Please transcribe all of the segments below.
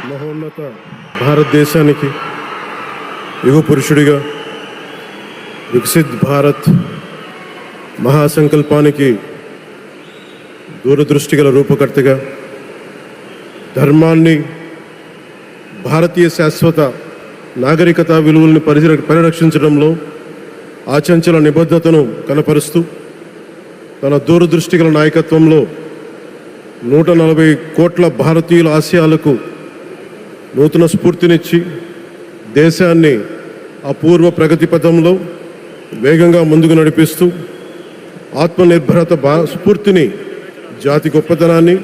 మహోన్నత భారతదేశానికి యుగ పురుషుడిగా వికసిత్ భారత్ మహాసంకల్పానికి దూరదృష్టి గల రూపకర్తగా ధర్మాన్ని, భారతీయ శాశ్వత నాగరికత విలువల్ని పరిరక్షించడంలో ఆచంచల నిబద్ధతను కనపరుస్తూ తన దూరదృష్టి గల నాయకత్వంలో 140 కోట్ల భారతీయుల ఆశయాలకు నూతన స్ఫూర్తినిచ్చి దేశాన్ని అపూర్వ ప్రగతి పథంలో వేగంగా ముందుకు నడిపిస్తూ ఆత్మనిర్భరత స్ఫూర్తిని, జాతి గొప్పతనాన్ని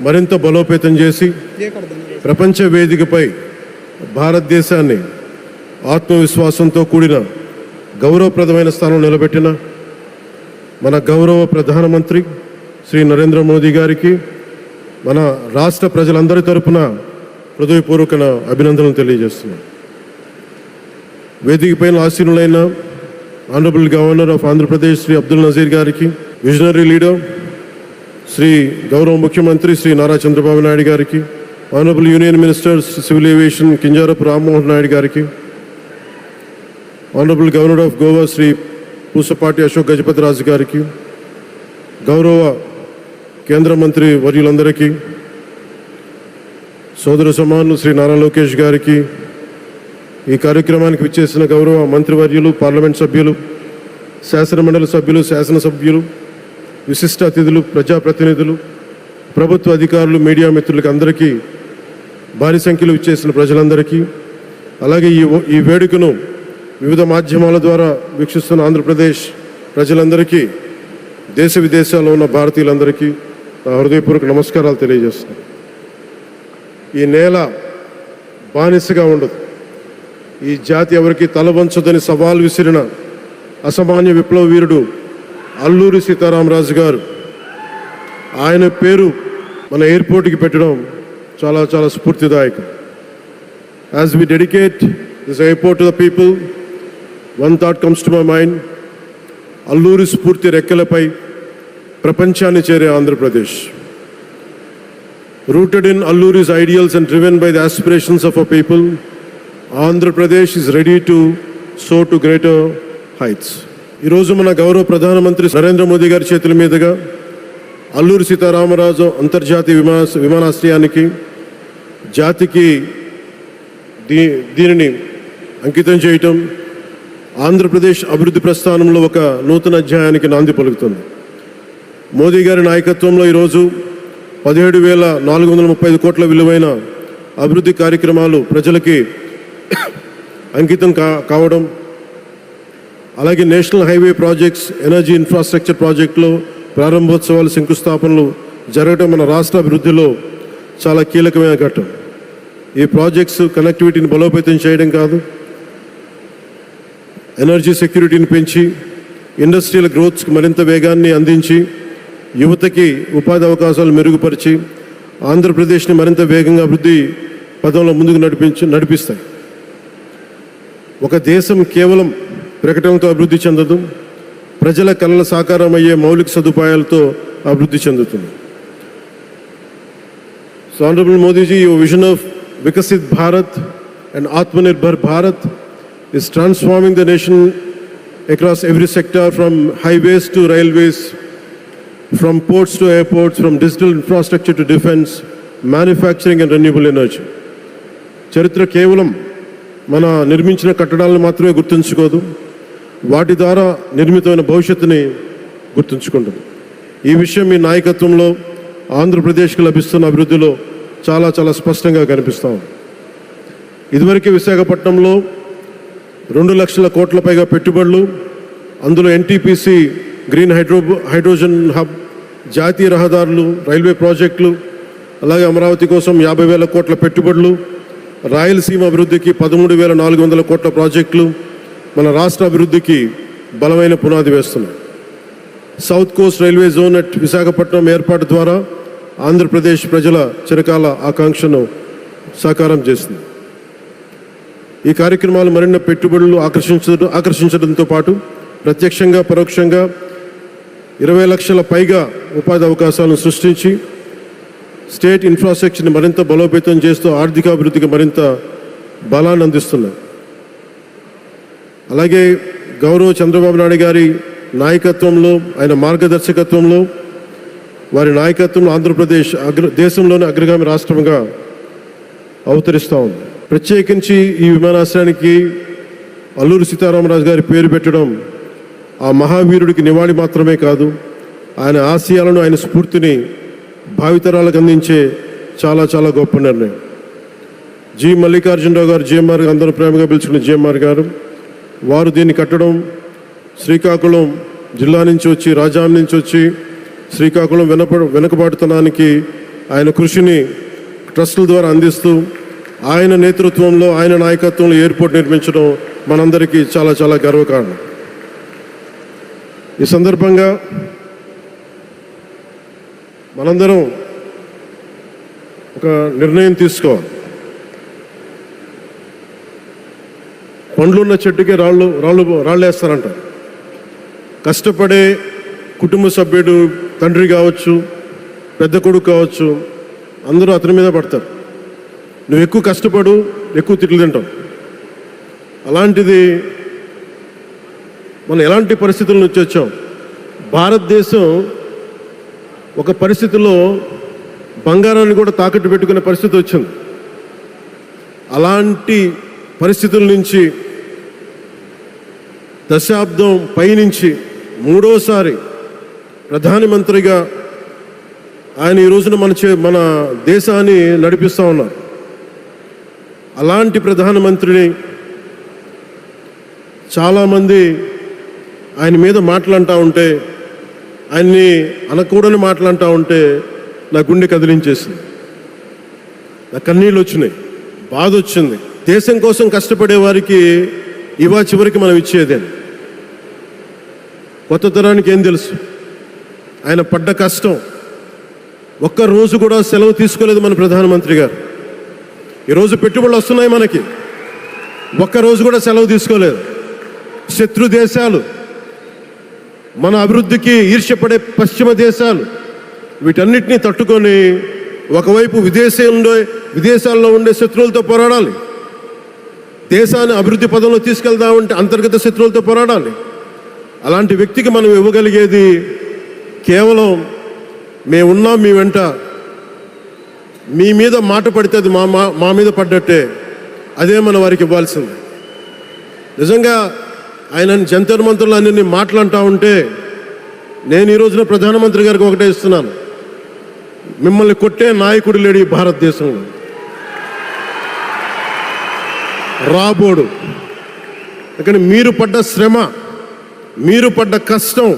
మరింత బలోపేతం చేసి ప్రపంచ వేదికపై భారతదేశాన్ని ఆత్మవిశ్వాసంతో కూడిన గౌరవప్రదమైన స్థానంలో నిలబెట్టిన మన గౌరవ ప్రధానమంత్రి శ్రీ నరేంద్ర మోదీ గారికి మన రాష్ట్ర ప్రజలందరి తరపున హృదయపూర్వక అభినందనలు తెలియజేస్తున్నాం. వేదిక పైన ఆసీనులైన honourable governor of Andhra Pradesh Shri Abdul Nazir గారికి, విజనరీ లీడర్ శ్రీ గౌరవ ముఖ్యమంత్రి శ్రీ నారా చంద్రబాబు నాయుడు గారికి, honourable union minister civil aviation Kinjarapu Rammohan Naidu గారికి, honourable governor of Goa Shri Pusapati Ashok Gajapathi Raju గారికి, గౌరవ కేంద్ర మంత్రి వర్యులందరికీ, సోదర సమానులు శ్రీ నారా లోకేష్ గారికి, ఈ కార్యక్రమానికి విచ్చేసిన గౌరవ మంత్రివర్యులు, పార్లమెంట్ సభ్యులు, శాసనమండలి సభ్యులు, శాసనసభ్యులు, విశిష్ట అతిథులు, ప్రజాప్రతినిధులు, ప్రభుత్వ అధికారులు, మీడియా మిత్రులకి అందరికీ, భారీ సంఖ్యలో విచ్చేసిన ప్రజలందరికీ, అలాగే ఈ వేడుకను వివిధ మాధ్యమాల ద్వారా వీక్షిస్తున్న ఆంధ్రప్రదేశ్ ప్రజలందరికీ, దేశ విదేశాల్లో ఉన్న భారతీయులందరికీ నా హృదయపూర్వక నమస్కారాలు తెలియజేస్తున్నాను. ఈ నేల బానిసగా ఉండదు, ఈ జాతి ఎవరికి తల వంచదని సవాల్ విసిరిన అసామాన్య విప్లవ వీరుడు అల్లూరి సీతారామరాజు గారు, ఆయన పేరు మన ఎయిర్పోర్ట్కి పెట్టడం చాలా చాలా స్ఫూర్తిదాయకం. As we dedicate this airport to the people, one thought comes to my mind. Alluri స్ఫూర్తి రెక్కలపై ప్రపంచాన్ని చేరే Andhra Pradesh. Rooted in Alluri's ideals and driven by the aspirations of our people, Andhra Pradesh is ready to soar to greater heights. ఈరోజు మన గౌరవ ప్రధానమంత్రి నరేంద్ర మోదీ గారి చేతుల మీదుగా అల్లూరి సీతారామరాజు అంతర్జాతీయ విమానాశ్రయానికి, జాతికి దీనిని అంకితం చేయటం ఆంధ్రప్రదేశ్ అభివృద్ధి ప్రస్థానంలో ఒక నూతన అధ్యాయానికి నాంది పలుకుతుంది. మోదీ గారి నాయకత్వంలో ఈరోజు 17,435 కోట్ల విలువైన అభివృద్ధి కార్యక్రమాలు ప్రజలకి అంకితం కావడం, అలాగే national highway projects, energy infrastructure ప్రాజెక్టులో ప్రారంభోత్సవాలు, శంకుస్థాపనలు జరగడం మన రాష్ట్ర అభివృద్ధిలో చాలా కీలకమైన ఘట్టం. ఈ ప్రాజెక్ట్స్ కనెక్టివిటీని బలోపేతం చేయడం కాదు, ఎనర్జీ సెక్యూరిటీని పెంచి ఇండస్ట్రియల్ గ్రోత్స్కి మరింత వేగాన్ని అందించి, యువతకి ఉపాధి అవకాశాలు మెరుగుపరిచి ఆంధ్రప్రదేశ్ని మరింత వేగంగా అభివృద్ధి పదంలో ముందుకు నడిపిస్తాయి. ఒక దేశం కేవలం ప్రకటనతో అభివృద్ధి చెందదు, ప్రజల కళల సాకారం అయ్యే మౌలిక సదుపాయాలతో అభివృద్ధి చెందుతుంది. So honourable Modiji, your vision of Viksit Bharat and Atmanirbhar Bharat is transforming the nation across every sector, from highways to railways, from ports to airports, from digital infrastructure to defense, manufacturing and renewable energy. చరిత్ర కేవలం మన నిర్మించిన కట్టడాలను మాత్రమే గుర్తుంచుకోదు, వాటి ద్వారా నిర్మితమైన భవిష్యత్తుని గుర్తుంచుకుంటుంది. ఈ విషయం మీ నాయకత్వంలో ఆంధ్రప్రదేశ్కి లభిస్తున్న అభివృద్ధిలో చాలా చాలా స్పష్టంగా కనిపిస్తాం. ఇదివరకే విశాఖపట్నంలో 2 లక్షల కోట్ల పైగా పెట్టుబడులు, అందులో ఎన్టీపీసీ గ్రీన్ హైడ్రోజన్ హబ్, జాతీయ రహదారులు, రైల్వే ప్రాజెక్టులు, అలాగే అమరావతి కోసం 50,000 కోట్ల పెట్టుబడులు, రాయలసీమ అభివృద్ధికి 13,400 కోట్ల ప్రాజెక్టులు మన రాష్ట్ర అభివృద్ధికి బలమైన పునాది వేస్తున్నాయి. South Coast railway zone at Visakhapatnam ఏర్పాటు ద్వారా ఆంధ్రప్రదేశ్ ప్రజల చిరకాల ఆకాంక్షను సాకారం చేస్తుంది. ఈ కార్యక్రమాలు మరిన్ని పెట్టుబడులు ఆకర్షించడంతో పాటు ప్రత్యక్షంగా పరోక్షంగా 20 లక్షల పైగా ఉపాధి అవకాశాలను సృష్టించి స్టేట్ ఇన్ఫ్రాస్ట్రక్చర్ని మరింత బలోపేతం చేస్తూ ఆర్థికాభివృద్ధికి మరింత బలాన్ని అందిస్తున్నాయి. అలాగే గౌరవ చంద్రబాబు నాయుడు గారి నాయకత్వంలో, ఆయన మార్గదర్శకత్వంలో, వారి నాయకత్వంలో ఆంధ్రప్రదేశ్ దేశంలోని అగ్రగామి రాష్ట్రంగా అవతరిస్తూ ఉంది. ప్రత్యేకించి ఈ విమానాశ్రయానికి అల్లూరి సీతారామరాజు గారి పేరు పెట్టడం ఆ మహావీరుడికి నివాళి మాత్రమే కాదు, ఆయన ఆశయాలను, ఆయన స్ఫూర్తిని భావితరాలకు అందించే చాలా చాలా గొప్ప నిర్ణయం. జి మల్లికార్జునరావు గారు, జిఎంఆర్ అందరూ ప్రేమగా పిలుచుకున్న జిఎంఆర్ గారు, వారు దీన్ని కట్టడం శ్రీకాకుళం జిల్లా నుంచి వచ్చి, రాజాం నుంచి వచ్చి శ్రీకాకుళం వెనుకబాటుతనానికి ఆయన కృషిని ట్రస్టుల ద్వారా అందిస్తూ ఆయన నేతృత్వంలో, ఆయన నాయకత్వంలో ఎయిర్పోర్ట్ నిర్మించడం మనందరికీ చాలా చాలా గర్వకారణం. ఈ సందర్భంగా మనందరం ఒక నిర్ణయం తీసుకోవాలి. పండ్లున్న చెట్టుకే రాళ్ళేస్తారంట. కష్టపడే కుటుంబ సభ్యుడు, తండ్రి కావచ్చు, పెద్ద కొడుకు కావచ్చు, అందరూ అతని మీద పడతారు. నువ్వు ఎక్కువ కష్టపడు, ఎక్కువ తిట్లు తింటావు. అలాంటిది మనం ఎలాంటి పరిస్థితుల నుంచి వచ్చాం? భారతదేశం ఒక పరిస్థితిలో బంగారాన్ని కూడా తాకట్టు పెట్టుకునే పరిస్థితి వచ్చింది. అలాంటి పరిస్థితుల నుంచి దశాబ్దం పైనుంచి మూడోసారి ప్రధానమంత్రిగా ఆయన ఈ రోజున మన దేశాన్ని నడిపిస్తూ ఉన్నారు. అలాంటి ప్రధానమంత్రిని చాలామంది ఆయన మీద మాటలంటూ ఉంటే, ఆయన్ని అనకూడని మాటలంటూ ఉంటే నా గుండె కదిలించేసింది, నా కన్నీళ్ళు వచ్చినాయి, బాధ వచ్చింది. దేశం కోసం కష్టపడే వారికి ఇవా చివరికి మనం ఇచ్చేదే. కొత్త తరానికి ఏం తెలుసు? ఆయన పడ్డ కష్టం. ఒక్కరోజు కూడా సెలవు తీసుకోలేదు మన ప్రధానమంత్రి గారు. ఈరోజు పెట్టుబడులు వస్తున్నాయి మనకి, ఒక్కరోజు కూడా సెలవు తీసుకోలేదు. శత్రు దేశాలు, మన అభివృద్ధికి ఈర్ష్యపడే పశ్చిమ దేశాలు, వీటన్నిటినీ తట్టుకొని ఒకవైపు విదేశాల్లో ఉండే శత్రువులతో పోరాడాలి, దేశాన్ని అభివృద్ధి పదంలో తీసుకెళ్దామంటే అంతర్గత శత్రువులతో పోరాడాలి. అలాంటి వ్యక్తికి మనం ఇవ్వగలిగేది కేవలం మేమున్నాం, మీ వెంట, మీ మీద మాట పడితే అది మా మీద పడ్డట్టే, అదే మనం వారికి ఇవ్వాల్సింది. నిజంగా ఆయన జంతర్ మంత్రులు అన్ని మాటలంటా ఉంటే నేను ఈ రోజున ప్రధానమంత్రి గారికి ఒకటే ఇస్తున్నాను, మిమ్మల్ని కొట్టే నాయకుడు లేడు ఈ భారతదేశంలో, రాబోడు. కానీ మీరు పడ్డ శ్రమ, మీరు పడ్డ కష్టం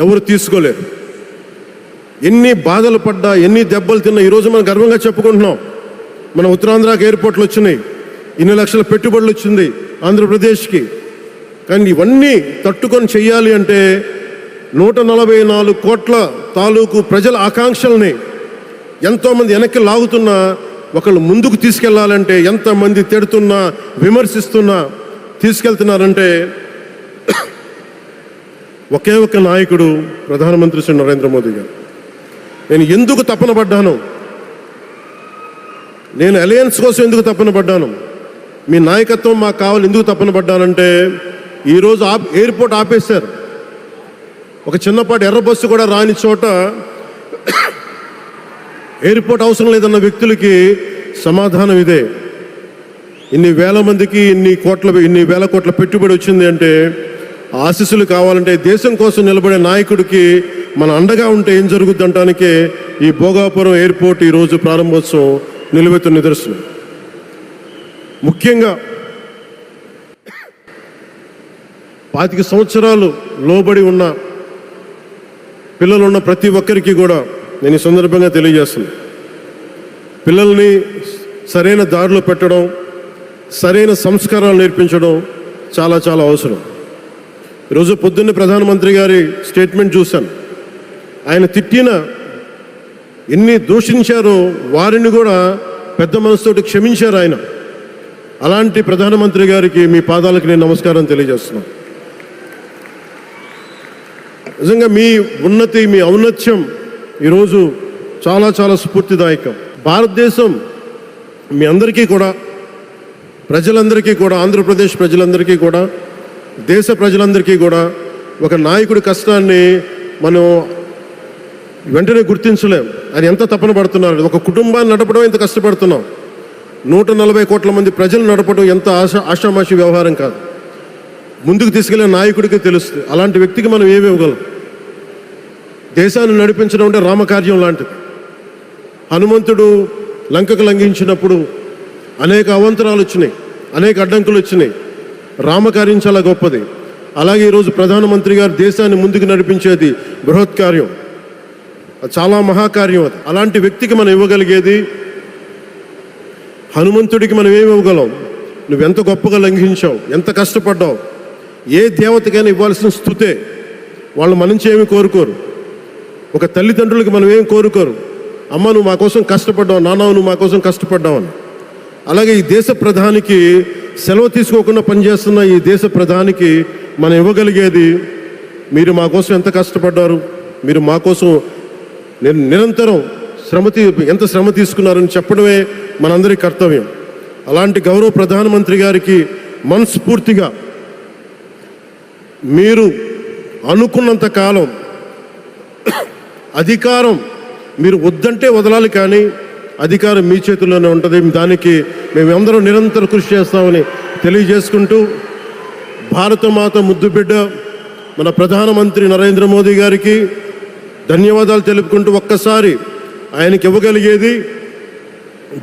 ఎవరు తీసుకోలేరు. ఎన్ని బాధలు పడ్డా, ఎన్ని దెబ్బలు తిన్నా ఈరోజు మనం గర్వంగా చెప్పుకుంటున్నాం. మన ఉత్తరాంధ్రకి ఎయిర్పోర్ట్లు వచ్చినాయి, ఇన్ని లక్షల పెట్టుబడులు వచ్చింది ఆంధ్రప్రదేశ్కి. కానీ ఇవన్నీ తట్టుకొని చెయ్యాలి అంటే 144 కోట్ల తాలూకు ప్రజల ఆకాంక్షల్ని ఎంతోమంది వెనక్కి లాగుతున్నా, ఒకళ్ళు ముందుకు తీసుకెళ్లాలంటే ఎంతమంది తిడుతున్నా, విమర్శిస్తున్నా తీసుకెళ్తున్నారంటే ఒకే ఒక నాయకుడు ప్రధానమంత్రి శ్రీ నరేంద్ర మోదీ గారు. నేను ఎందుకు తపన పడ్డాను, నేను అలయన్స్ కోసం ఎందుకు తపన పడ్డాను, మీ నాయకత్వం మాకు కావాలి ఎందుకు తపన పడ్డానంటే, ఈరోజు ఎయిర్పోర్ట్ ఆపేశారు. ఒక చిన్నపాటి ఎర్ర బస్సు కూడా రాని చోట ఎయిర్పోర్ట్ అవసరం లేదన్న వ్యక్తులకి సమాధానం ఇదే. ఇన్ని వేల మందికి ఇన్ని వేల కోట్ల పెట్టుబడి వచ్చింది అంటే ఆశీస్సులు కావాలంటే, దేశం కోసం నిలబడే నాయకుడికి మన అండగా ఉంటే ఏం జరుగుద్ది అంటానికే ఈ భోగాపురం ఎయిర్పోర్ట్ ఈరోజు ప్రారంభోత్సవం నిలువెత్తు నిదర్శనం. ముఖ్యంగా 25 సంవత్సరాలు లోబడి ఉన్న పిల్లలున్న ప్రతి ఒక్కరికి కూడా నేను ఈ సందర్భంగా తెలియజేస్తున్నాను, పిల్లల్ని సరైన దారిలో పెట్టడం, సరైన సంస్కారాలు నేర్పించడం చాలా చాలా అవసరం. ఈరోజు పొద్దున్నే ప్రధానమంత్రి గారి స్టేట్మెంట్ చూశాను. ఆయన తిట్టిన, ఎన్ని దూషించారో వారిని కూడా పెద్ద మనసుతోటి క్షమించారు ఆయన. అలాంటి ప్రధానమంత్రి గారికి మీ పాదాలకు నేను నమస్కారం తెలియజేస్తున్నాను. నిజంగా మీ ఉన్నతి, మీ ఔన్నత్యం ఈరోజు చాలా చాలా స్ఫూర్తిదాయకం. భారతదేశం మీ అందరికీ కూడా, ప్రజలందరికీ కూడా, ఆంధ్రప్రదేశ్ ప్రజలందరికీ కూడా, దేశ ప్రజలందరికీ కూడా ఒక నాయకుడి కష్టాన్ని మనం వెంటనే గుర్తించలేం. ఆయన ఎంత తపన పడుతున్నారు. ఒక కుటుంబాన్ని నడపడం ఎంత కష్టపడుతున్నాం. 140 కోట్ల మంది ప్రజలు నడపడం ఎంత ఆషామాషి వ్యవహారం కాదు. ముందుకు తీసుకెళ్లే నాయకుడికి తెలుస్తుంది. అలాంటి వ్యక్తికి మనం ఏమి ఇవ్వగలం. దేశాన్ని నడిపించడం అంటే రామకార్యం లాంటిది. హనుమంతుడు లంకకు లంఘించినప్పుడు అనేక అవాంతరాలు వచ్చినాయి, అనేక అడ్డంకులు వచ్చినాయి. రామకార్యం చాలా గొప్పది. అలాగే ఈరోజు ప్రధానమంత్రి గారు దేశాన్ని ముందుకు నడిపించేది బృహత్ కార్యం, చాలా మహాకార్యం అది. అలాంటి వ్యక్తికి మనం ఇవ్వగలిగేది, హనుమంతుడికి మనం ఏమి ఇవ్వగలం? నువ్వెంత గొప్పగా లంఘించావు, ఎంత కష్టపడ్డావు. ఏ దేవతకైనా ఇవ్వాల్సిన స్తుతే. వాళ్ళు మన నుంచి ఏమి కోరుకోరు. ఒక తల్లిదండ్రులకి మనం ఏం కోరుకోరు. అమ్మ నువ్వు మా కోసం కష్టపడ్డావు, నాన్న నువ్వు మా కోసం కష్టపడ్డావు అని. అలాగే ఈ దేశ ప్రధానికి, సెలవు తీసుకోకుండా పనిచేస్తున్న ఈ దేశ ప్రధానికి మనం ఇవ్వగలిగేది, మీరు మా కోసం ఎంత కష్టపడ్డారు, మీరు మా కోసం నిరంతరం ఎంత శ్రమ తీసుకున్నారని చెప్పడమే మనందరి కర్తవ్యం. అలాంటి గౌరవ ప్రధానమంత్రి గారికి మనస్ఫూర్తిగా మీరు అనుకున్నంత కాలం అధికారం మీరు వద్దంటే వదలాలి, కానీ అధికారం మీ చేతుల్లోనే ఉంటుంది. దానికి మేమందరం నిరంతర కృషి చేస్తామని తెలియజేసుకుంటూ, భారతమాత ముద్దుబిడ్డ మన ప్రధానమంత్రి నరేంద్ర మోదీ గారికి ధన్యవాదాలు తెలుపుకుంటూ, ఒక్కసారి ఆయనకి ఇవ్వగలిగేది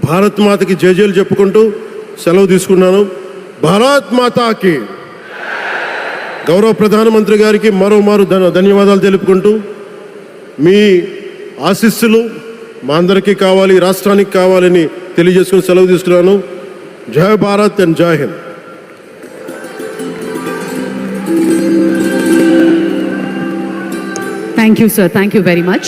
భారత్ మాతకి జేజేలు చెప్పుకుంటూ సెలవు తీసుకున్నాను. భారత్ మాతాకి, గౌరవ ప్రధానమంత్రి గారికి మరోమారు ధన్యవాదాలు తెలుపుకుంటూ, మీ ఆశీస్సులు మా అందరికీ కావాలి, రాష్ట్రానికి కావాలని తెలియజేసుకుని సెలవు తీసుకున్నాను. జై భారత్ అండ్ జై Hind. Thank you, sir. Thank you very much.